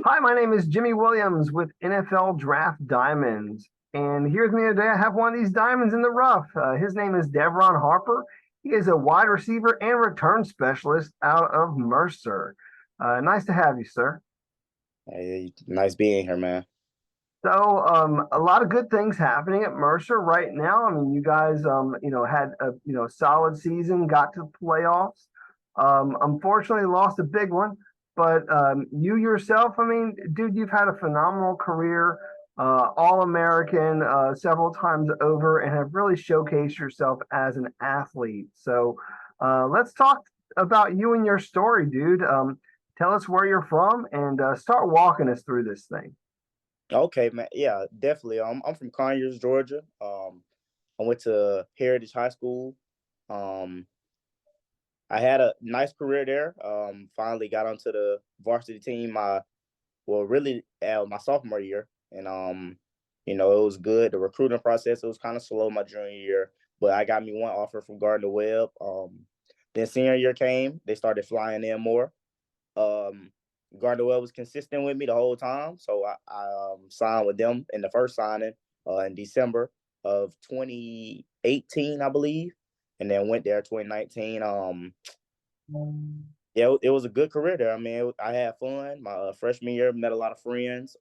Hi, my name is Jimmy Williams with NFL Draft Diamonds. And here with me today, I have one of these diamonds in the rough. His name is Devron Harper. He is a wide receiver and return specialist out of Mercer. Nice to have you, sir. Hey, nice being here, man. A lot of good things happening at Mercer right now. I mean, you guys, had a solid season, got to playoffs. Unfortunately, lost a big one, but you yourself, I mean, dude, you've had a phenomenal career, All American several times over, and have really showcased yourself as an athlete. Let's talk about you and your story, dude. Tell us where you're from and start walking us through this thing. Okay, man. Yeah, definitely. I'm from Conyers, Georgia. I went to Heritage High School. Um, I had a nice career there. Finally got onto the varsity team. Really, my sophomore year, and it was good. The recruiting process, it was kind of slow my junior year, but I got me one offer from Gardner Webb. Then senior year came, they started flying in more. Um, Gardner Webb was consistent with me the whole time, so I signed with them in the first signing in December of 2018, I believe, and then went there 2019. Yeah, it was a good career there. I mean, I had fun. My freshman year, met a lot of friends.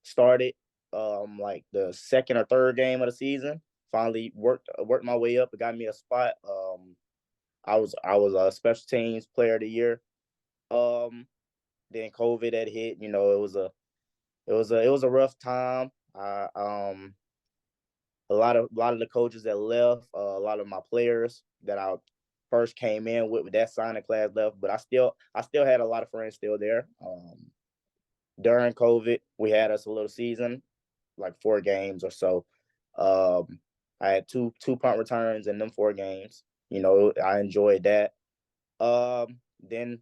Started like the second or third game of the season. Finally worked my way up. It got me a spot. I was a special teams player of the year. Um, then COVID had hit. It was a rough time. I a lot of the coaches that left, a lot of my players that I first came in with that signing class left, but I still had a lot of friends still there. During COVID, we had us a little season, like 4 games or so. Um, I had two punt returns in them 4 games. I enjoyed that. Then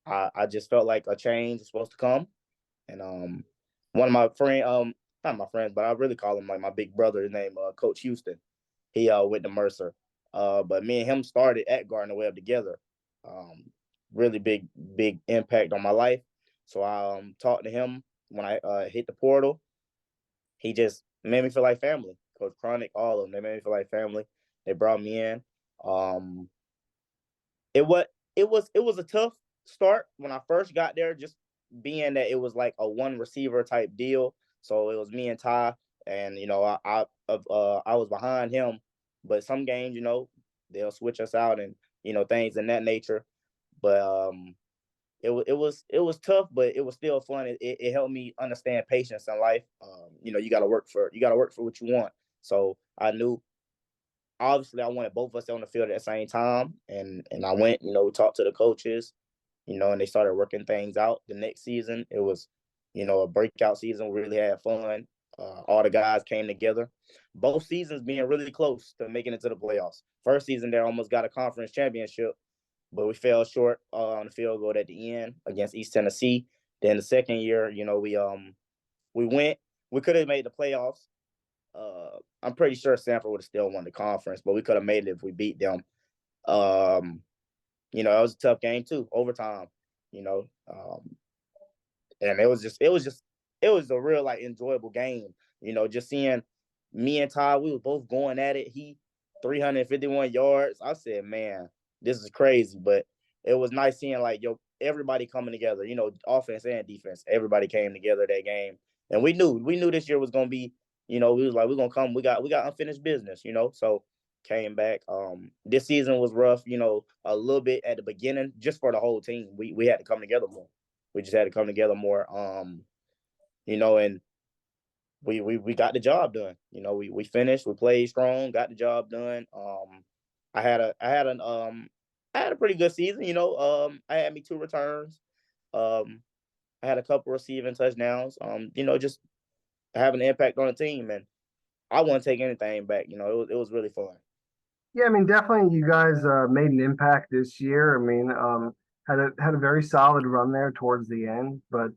I just felt like a change was supposed to come, and one of my friend, not my friends, but I really call him like my big brother. His name Coach Houston. He went to Mercer, but me and him started at Gardner Webb together. Um, really big impact on my life. So I talked to him when I hit the portal. He just made me feel like family. Coach Chronic, all of them, they made me feel like family. They brought me in. Um, it was a tough start when I first got there, just being that it was like a one receiver type deal. So it was me and Ty, and I was behind him. But some games, they'll switch us out, and things in that nature. But it was tough, but it was still fun. It helped me understand patience in life. You got to work for what you want. So I knew, obviously, I wanted both of us on the field at the same time, and I went, talked to the coaches, and they started working things out. The next season, it was, a breakout season. We really had fun. All the guys came together. Both seasons being really close to making it to the playoffs. First season, they almost got a conference championship, but we fell short on the field goal at the end against East Tennessee. Then the second year, we went. We could have made the playoffs. I'm pretty sure Sanford would have still won the conference, but we could have made it if we beat them. Um, it was a tough game too, overtime. You know, um, and it was a real like enjoyable game. Just seeing me and Ty, we were both going at it. He 351 yards. I said, man, this is crazy, but it was nice seeing like everybody coming together. Offense and defense, everybody came together that game, and we knew this year was gonna be. We was like we're gonna come. We got unfinished business. So came back. This season was rough. A little bit at the beginning, just for the whole team. We had to come together more. We just had to come together more. And we got the job done. We finished. We played strong. Got the job done. I had a I had an I had a pretty good season. I had me 2 returns. Um, I had a couple receiving touchdowns. Just having an impact on the team, and I wouldn't take anything back. It was really fun. Yeah, I mean, definitely you guys made an impact this year. I mean, had a very solid run there towards the end, but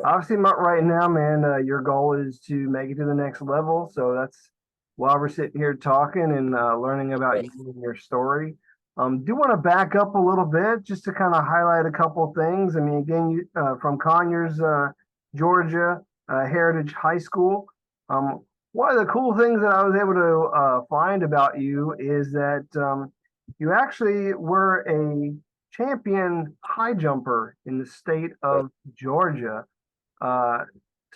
obviously right now, man, your goal is to make it to the next level. So that's why we're sitting here talking and learning about you and your story. Do want to back up a little bit just to kind of highlight a couple things. I mean, again, you from Conyers, Georgia, Heritage High School. One of the cool things that I was able to find about you is that you actually were a champion high jumper in the state of Georgia. Uh,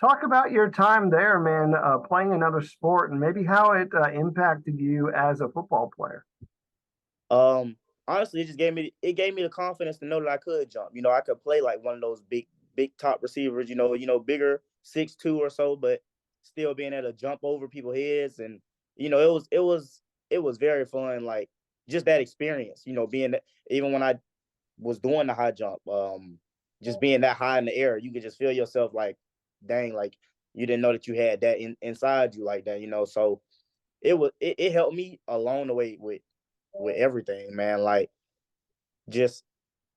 Talk about your time there, man, playing another sport and maybe how it impacted you as a football player. Um, Honestly, it gave me the confidence to know that I could jump. You know, I could play like one of those big top receivers. Bigger 6'2" or so, but still being able to jump over people's heads, and it was very fun. Like just that experience. Being even when I was doing the high jump, just being that high in the air, you could just feel yourself like, dang, like you didn't know that you had that inside you like that. So it helped me along the way with everything, man. Like just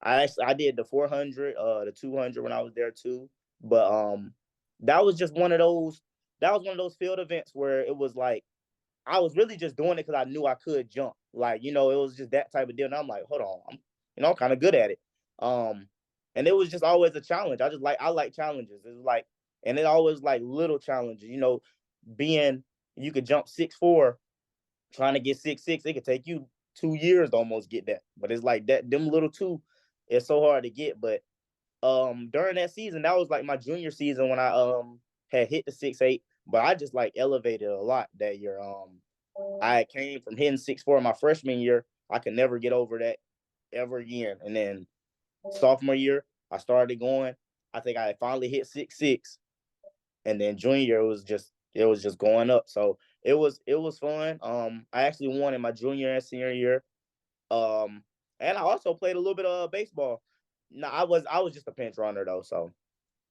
I did the 400, the 200 when I was there too. But that was just one of those field events where it was like I was really just doing it because I knew I could jump. Like, it was just that type of deal. And I'm like, hold on, I'm kind of good at it. Um, and it was just always a challenge. I like challenges. It was like, and it always like little challenges. Being you could jump 6'4", trying to get 6'6", it could take you 2 years to almost get that. But it's like that them little two, it's so hard to get. But during that season, that was like my junior season when I had hit the 6'8", but I just like elevated a lot that year. I came from hitting 6'4" my freshman year. I could never get over that ever again. And then sophomore year, I started going. I think I finally hit 6'6", and then junior year it was just going up. So it was fun. I actually won in my junior and senior year. Um, and I also played a little bit of baseball. No, I was just a pinch runner though. So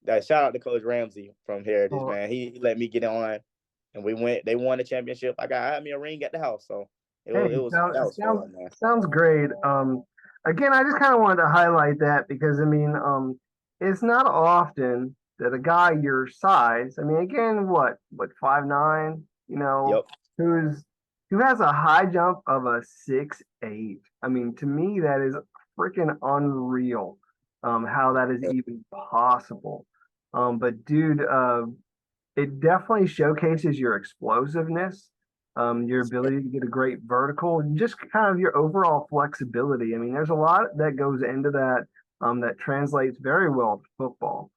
that shout out to Coach Ramsey from Heritage, Well, man. He let me get on, and we went. They won the championship. I had me a ring at the house, so it hey, was it was that was fun, man. sounds great. Again, I just kind of wanted to highlight that because I mean, it's not often that a guy your size, I mean, again, what 5'9", Yep. who's who has a high jump of a 6'8". I mean, to me, that is freaking unreal. How that is even possible. But dude, it definitely showcases your explosiveness, your ability to get a great vertical, and just kind of your overall flexibility. I mean, there's a lot that goes into that that translates very well to football.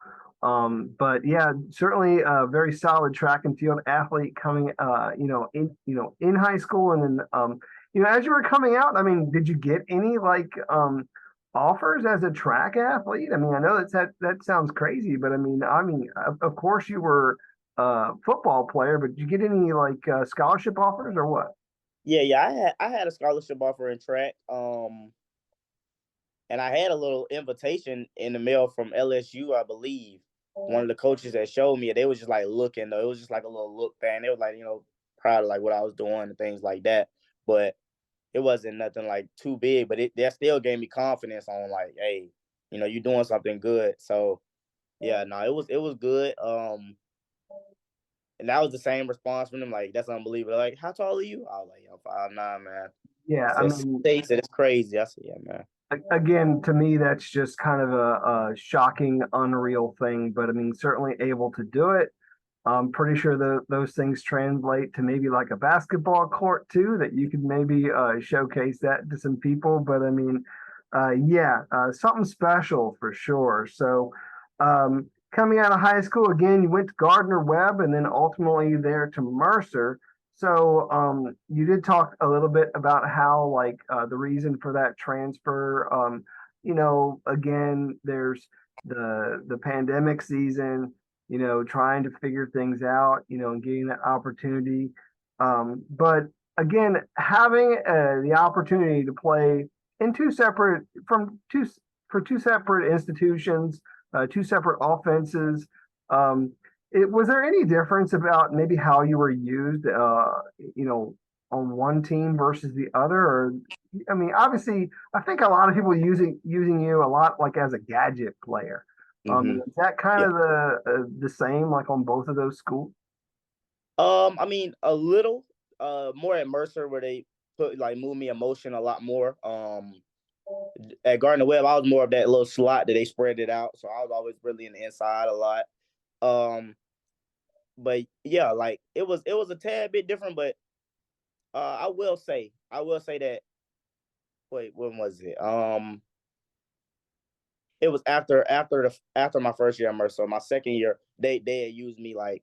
But yeah, certainly a very solid track and field athlete coming, in high school, and then as you were coming out. I mean, did you get any like offers as a track athlete? I mean, I know that sounds crazy, but I mean, of course you were football player, but did you get any like scholarship offers or what? Yeah. I had a scholarship offer in track. And I had a little invitation in the mail from LSU, I believe. One of the coaches that showed me, they was just like looking though. It was just like a little look thing. They was like, proud of like what I was doing and things like that. But it wasn't nothing like too big. But that still gave me confidence on like, hey, you're doing something good. So yeah, no, it was good. And that was the same response from them. Like, that's unbelievable. Like, how tall are you? I was like, yo, 5'9", man. Yeah, I So mean, they said it's crazy. I said, yeah, man. again, to me, that's just kind of a shocking, unreal thing. But I mean, certainly able to do it. I'm pretty sure those things translate to maybe like a basketball court too, that you could maybe showcase that to some people. But I mean, yeah, something special for sure. So, coming out of high school, again, you went to Gardner Webb and then ultimately there to Mercer. So, you did talk a little bit about how like the reason for that transfer. Again, there's the pandemic season, trying to figure things out, and getting that opportunity. But again, having the opportunity to play in two separate institutions, two separate offenses. Um, was there any difference about maybe how you were used, you know, on one team versus the other? Or, I mean, obviously, I think a lot of people using you a lot like as a gadget player. Hmm. Is that kind Yeah. of the same like on both of those schools? I mean, a little more at Mercer where move me emotion a lot more. At Gardner Webb, I was more of that little slot that they spread it out, so I was always really in the inside a lot. Um, but yeah, like it was a tad bit different, but I will say that. Wait, when was it? It was after my first year at Mercer. My second year, they had used me like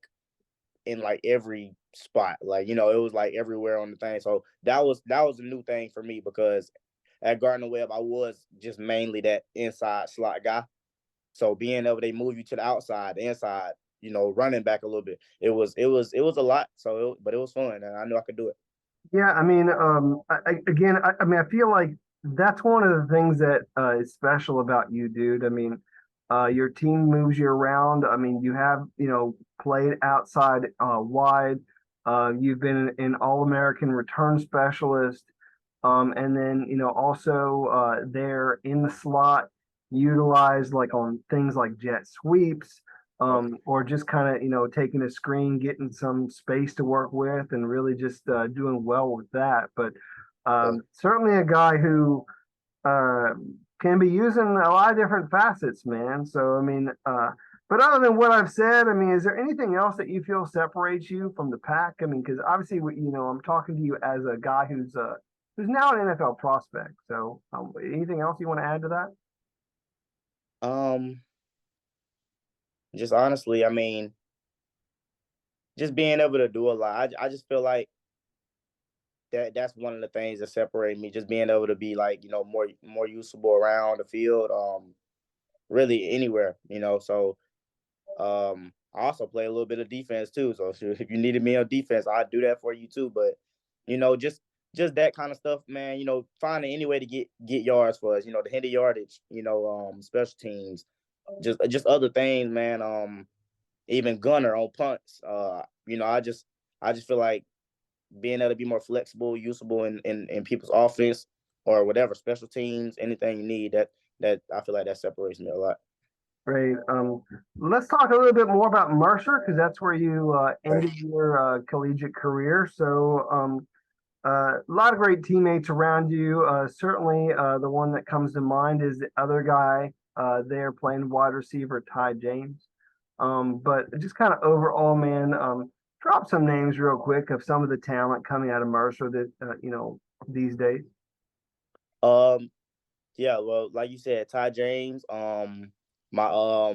in like every spot, like it was like everywhere on the thing. So that was a new thing for me because at Gardner Webb I was just mainly that inside slot guy. So being able they move you to the outside, the inside, running back a little bit. It was a lot. But it was fun, and I knew I could do it. Yeah, I mean, again, I mean, I feel like that's one of the things that is special about you, dude. I mean, your team moves you around. I mean, you have, played outside, wide. You've been an All-American return specialist. And then, also there in the slot, utilized like on things like jet sweeps, or just kind of, taking a screen, getting some space to work with, and really just doing well with that. But certainly a guy who uh, can be using a lot of different facets, man. So, I mean, but other than what I've said, I mean, is there anything else that you feel separates you from the pack? I mean, because obviously, I'm talking to you as a guy who's now an NFL prospect. So, anything else you want to add to that? Um, just honestly, I mean, just being able to do a lot. I just feel like that's one of the things that separate me. Just being able to be like more usable around the field. Really anywhere. So I also play a little bit of defense too. So if you needed me on defense, I'd do that for you too. But just that kind of stuff, man. Finding any way to get yards for us. The end of yardage. Special teams, just other things, man. Even gunner on punts. I just feel like being able to be more flexible, usable in people's offense or whatever special teams, anything you need. That I feel like that separates me a lot. Great. Let's talk a little bit more about Mercer because that's where you ended your collegiate career. So, a lot of great teammates around you. Certainly, the one that comes to mind is the other guy there playing wide receiver, Ty James. But just kind of overall, man, drop some names real quick of some of the talent coming out of Mercer that these days. Um, yeah, well, like you said, Ty James, my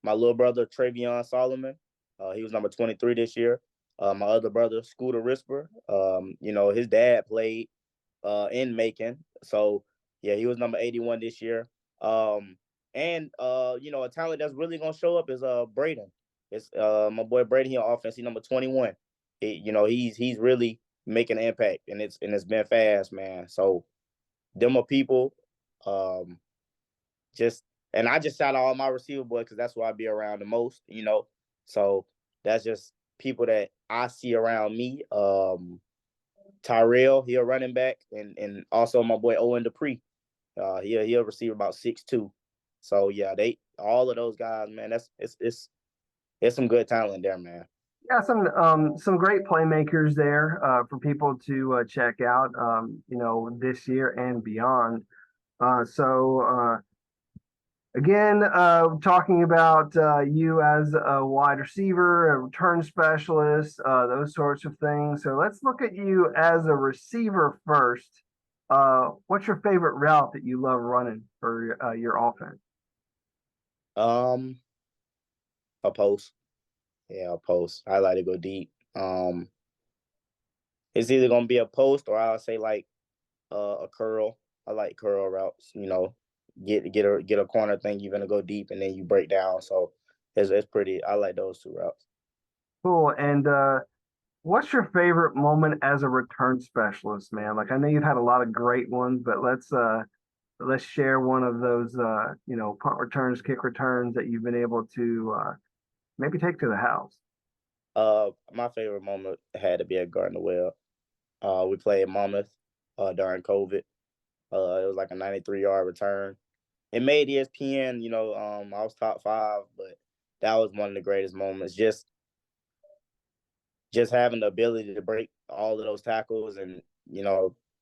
my little brother Travion Solomon, he was number 23 this year. My other brother Scooter Risper, his dad played in Macon, so yeah, he was number 81 this year. And a talent that's really gonna show up is Braden. It's my boy Braden here on offense. He's number 21. He's really making an impact, and it's been fast, man. So them are people. Um, just and I just shout out all my receiver boys because that's what I be around the most. So that's just people that I see around me. Tyrell, he a running back, and also my boy Owen Dupree. He'll receive about 6'2". So yeah, they all of those guys, man. It's some good talent there, man. Yeah, some great playmakers there for people to check out, this year and beyond. So again, talking about you as a wide receiver, a return specialist, those sorts of things. So let's look at you as a receiver first. What's your favorite route that you love running for your offense? Um, a post, yeah, a post. I like to go deep. It's either gonna be a post or I'll say like a curl. I like curl routes. Get a corner thing. You're gonna go deep and then you break down. So it's pretty. I like those two routes. Cool. And what's your favorite moment as a return specialist, man? Like I know you've had a lot of great ones, but let's share one of those punt returns, kick returns that you've been able to maybe take to the house. My favorite moment had to be at Gardner Webb. We played Monmouth during COVID. It was like a 93-yard return. It made ESPN. I was top five, but that was one of the greatest moments. Just having the ability to break all of those tackles and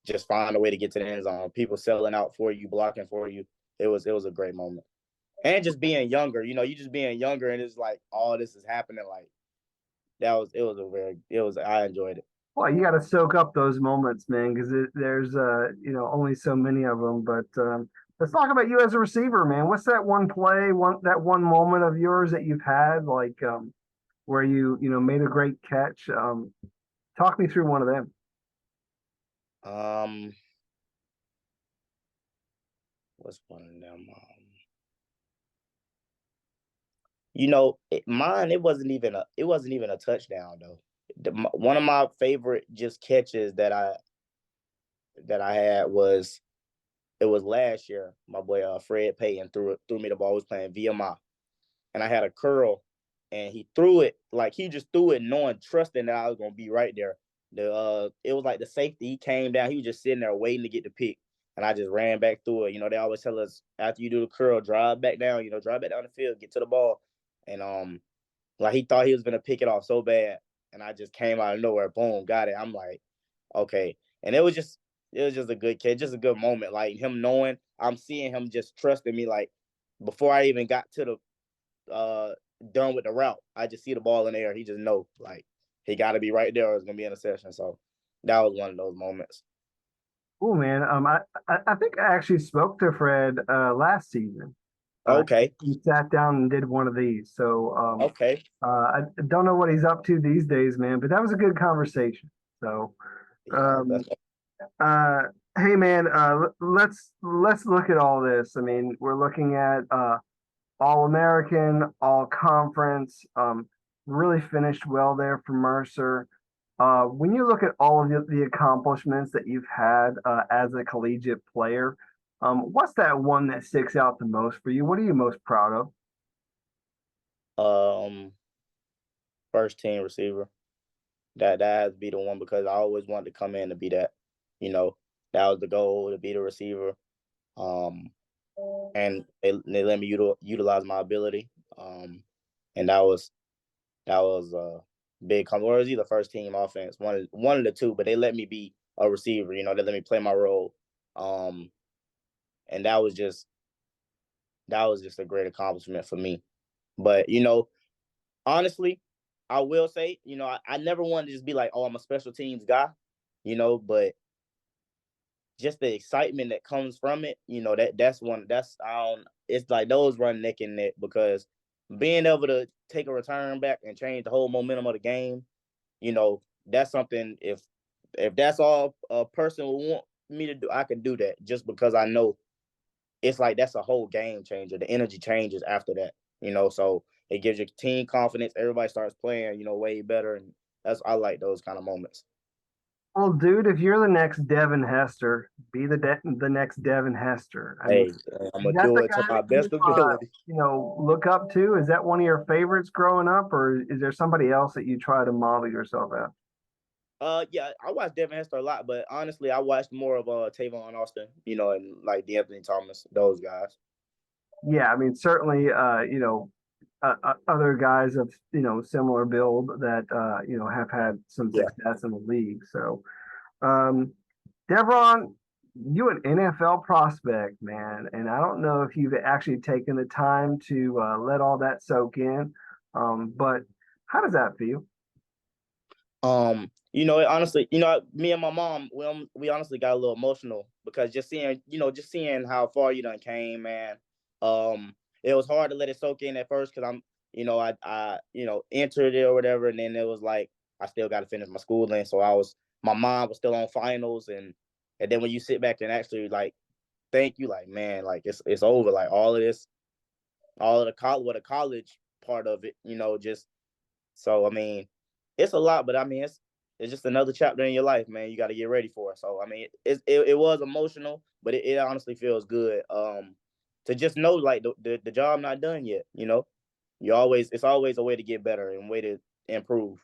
just find a way to get to the end zone. People selling out for you, blocking for you. It was a great moment. And just being younger, you just being younger, and it's like all this is happening. Like I enjoyed it. Well, you got to soak up those moments, man, because there's only so many of them. But let's talk about you as a receiver, man. What's that one play, that one moment of yours that you've had, like where you made a great catch? Talk me through one of them. What's one of them? Mine. It wasn't even a touchdown though. One of my favorite just catches that I had was it was last year. My boy Fred Payton threw me the ball. I was playing VMI, and I had a curl, and he threw it like he just threw it, knowing, trusting that I was gonna be right there. It was like the safety. He came down. He was just sitting there waiting to get the pick, and I just ran back through it. They always tell us after you do the curl, drive back down. Drive back down the field, get to the ball, and like he thought he was gonna pick it off so bad, and I just came out of nowhere, boom, got it. I'm like, okay, and it was just a good catch, just a good moment. Like him knowing, I'm seeing him just trusting me. Like before I even got to the done with the route, I just see the ball in the air. He just know like he got to be right there, or it's gonna be an interception. So that was one of those moments. Oh man, I think I actually spoke to Fred last season. Okay. He sat down and did one of these. So Okay. I don't know what he's up to these days, man, but that was a good conversation. So Yeah. um, uh, hey man, let's look at all this. I mean, we're looking at all American, all conference, really finished well there for Mercer. When you look at all of the accomplishments that you've had as a collegiate player, what's that one that sticks out the most for you? What are you most proud of? First team receiver. That has to be the one, because I always wanted to come in to be that. That was the goal, to be the receiver. And they let me utilize my ability. And that was big. Or it was either first team offense, one of the two, but they let me be a receiver. They let me play my role. And that was just a great accomplishment for me. But honestly, I will say, I never wanted to just be like, oh, I'm a special teams guy, but just the excitement that comes from it, it's like those run neck and neck, because being able to take a return back and change the whole momentum of the game, that's something, if that's all a person would want me to do, I can do that, just because I know it's like that's a whole game changer. The energy changes after that, so it gives your team confidence. Everybody starts playing, way better, and I like those kind of moments. well, dude, if you're the next Devin Hester, be the next Devin Hester. I mean, Hey, I'm is gonna that do the it to guy my that you best ability. look up to? Is that one of your favorites growing up, or is there somebody else that you try to model yourself after? Yeah, I watched Devin Hester a lot, but honestly, I watched more of Tavon Austin, and like D'Anthony Thomas, those guys. Yeah, I mean, certainly, other guys of similar build that have had some Yeah. success in the league. So, um, Devron, you an NFL prospect, man, and I don't know if you've actually taken the time to let all that soak in. But how does that feel? Honestly, me and my mom, we honestly got a little emotional, because just seeing how far you done came, man. It was hard to let it soak in at first, because I entered it or whatever, and then it was like I still got to finish my schooling, so my mind was still on finals, and then when you sit back and actually like think, you like, man, like it's over, like all of this, all of the college part of it, just so, I mean, it's a lot, but I mean, it's just another chapter in your life, man. You got to get ready for it. So, I mean, it was emotional, but it honestly feels good. To just know, like, the job not done yet. It's always a way to get better and way to improve.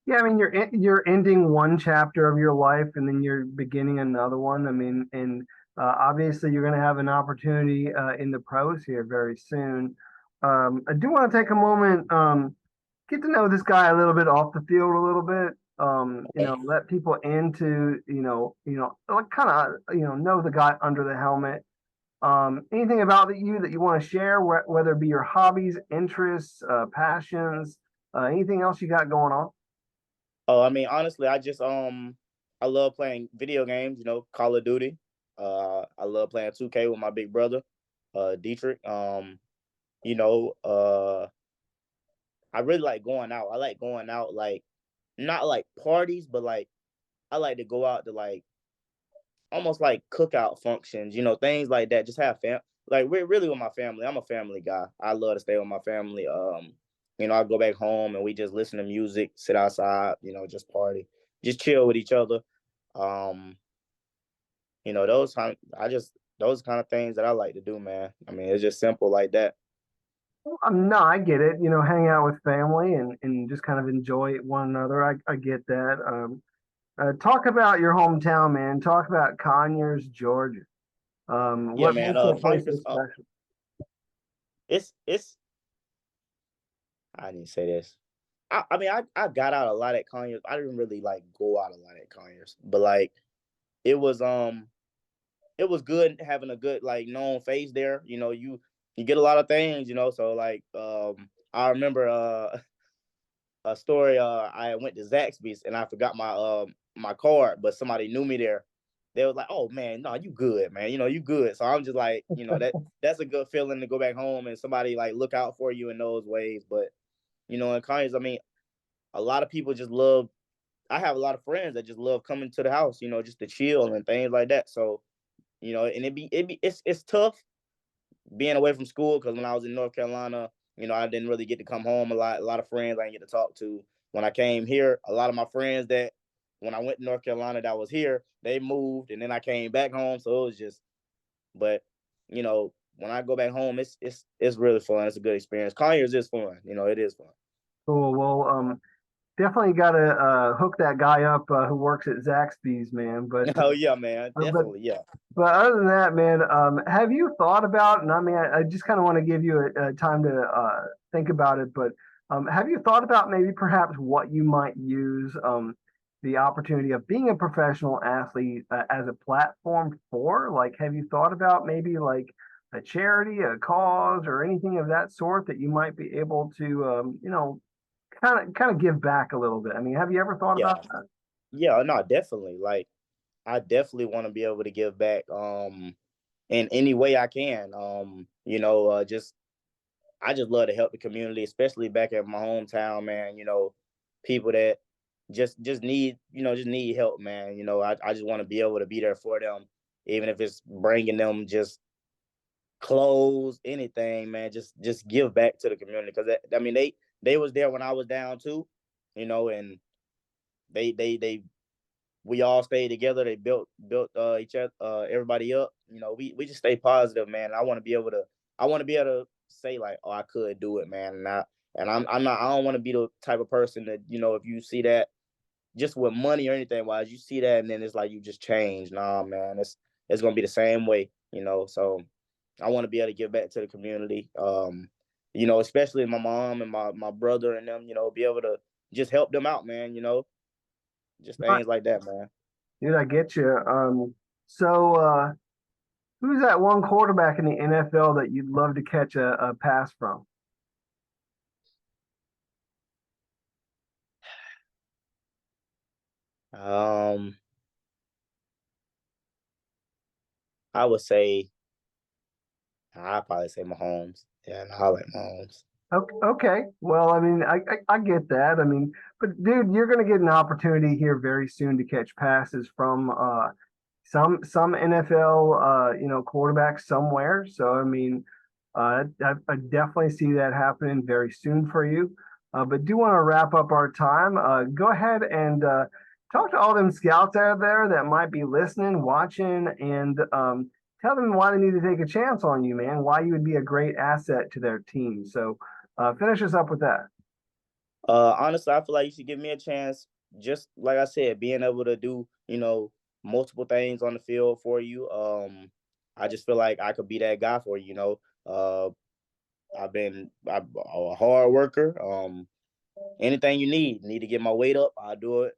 Yeah, I mean, you're ending one chapter of your life and then you're beginning another one. I mean, and obviously you're going to have an opportunity in the pros here very soon. I do want to take a moment, get to know this guy a little bit off the field a little bit. let people into, like kind of, know the guy under the helmet. Anything about you that you want to share, whether it be your hobbies, interests, passions, anything else you got going on? Oh, I mean, honestly, I love playing video games. Call of Duty. I love playing 2K with my big brother, Dietrich. You know, uh, I really like going out. I like going out, like not like parties, but like I like to go out to like almost like cookout functions, things like that. Just have like we're really with my family. I'm a family guy. I love to stay with my family. I go back home and we just listen to music, sit outside, just party, just chill with each other. Um, those kind of things that I like to do, man. I mean, it's just simple like that. No, I get it. Hang out with family and just kind of enjoy one another. I get that. Talk about your hometown, man. Talk about Conyers, Georgia. Yeah, What man. makes that place so Conyers, special? it's I didn't say this. I mean, I got out a lot at Conyers. I didn't really like go out a lot at Conyers, but like it was um it was good having a good like known face there. You get a lot of things, So like I remember a story. I went to Zaxby's and I forgot my card, but somebody knew me there. They was like, "Oh man, no, you good, man. You good." So I'm just like, that's a good feeling to go back home and somebody like look out for you in those ways. But in Conyers, I mean, a lot of people just love. I have a lot of friends that just love coming to the house, just to chill and things like that. So and it's tough being away from school because when I was in North Carolina, I didn't really get to come home a lot. A lot of friends I didn't get to talk to. When I came here, a lot of my friends that when I went to North Carolina that was here, they moved and then I came back home. So it was just, but when I go back home, it's really fun. It's a good experience. Conyers is fun. It is fun. Cool. Well, definitely got to hook that guy up who works at Zaxby's, man. Oh yeah, man, Uh, but definitely, yeah. But other than that, man, have you thought about, and I mean, I just kind of want to give you a time to think about it, but have you thought about maybe perhaps what you might use the opportunity of being a professional athlete as a platform for? Like, have you thought about maybe like a charity, a cause, or anything of that sort that you might be able to, kind of give back a little bit? I mean, have you ever thought Yeah, about that? yeah, no, definitely. Like, I definitely want to be able to give back in any way I can. Just I just love to help the community, especially back at my hometown, man. People that just need just need help, man. I just want to be able to be there for them, even if it's bringing them just clothes, anything, man. Just give back to the community because I mean they was there when I was down too, and they we all stayed together. They built each other everybody up. We just stay positive, man. I want to be able to say like, oh, I could do it, man. I'm not I don't want to be the type of person that, if you see that just with money or anything wise, you see that and then it's like you just change. Nah, man, it's gonna be the same way. So I want to be able to give back to the community. Especially my mom and my brother and them, be able to just help them out, man, just things like that, man. Dude, I get you. So who's that one quarterback in the NFL that you'd love to catch a pass from? Um, I would say I'd probably say Mahomes. Yeah, no, I like Mahomes. Okay, okay. Well, I mean, I get that. I mean, but dude, you're going to get an opportunity here very soon to catch passes from some NFL quarterbacks somewhere. So I mean, I definitely see that happening very soon for you. But do want to wrap up our time. Go ahead and talk to all them scouts out there that might be listening, watching, and tell them why they need to take a chance on you, man. Why you would be a great asset to their team. So finish us up with that. Honestly, I feel like you should give me a chance. Just like I said, being able to do, multiple things on the field for you. I just feel like I could be that guy for you. I'm a hard worker. anything you need to get my weight up, I'll do it.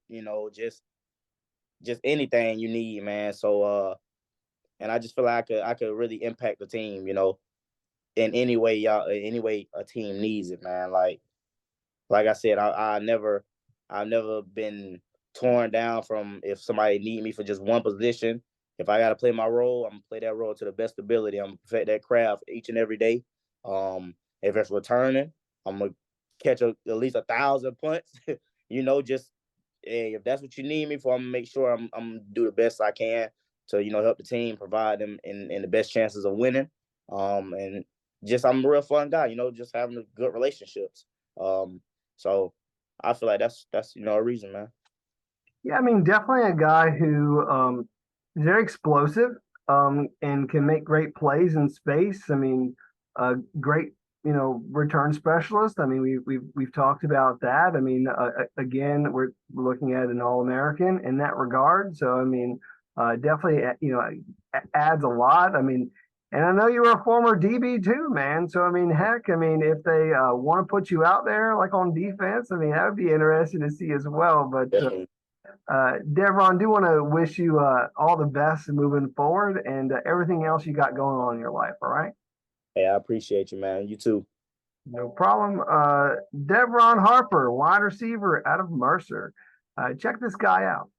Just anything you need, man. So and I just feel like I could really impact the team, in any way a team needs it, man. Like I said, I've never been torn down from if somebody need me for just one position. If I got to play my role, I'm gonna play that role to the best ability. I'm gonna perfect that craft each and every day. If it's returning, I'm gonna catch at least 1,000 punts. Just hey, if that's what you need me for, I'm gonna make sure I'm gonna do the best I can to help the team, provide them in the best chances of winning. And just I'm a real fun guy. Just having good relationships. So I feel like that's a reason, man. Yeah, I mean, definitely a guy who is very explosive and can make great plays in space. I mean, a great return specialist. I mean, we've talked about that. I mean, again, we're looking at an All-American in that regard. So I mean, definitely adds a lot. I mean. And I know you were a former DB too, man. So I mean, heck, I mean, if they want to put you out there like on defense, I mean, that would be interesting to see as well. But Definitely. Devron, do want to wish you all the best moving forward and everything else you got going on in your life. All right. Hey, I appreciate you, man. You too. No problem. Devron Harper, wide receiver out of Mercer. Check this guy out.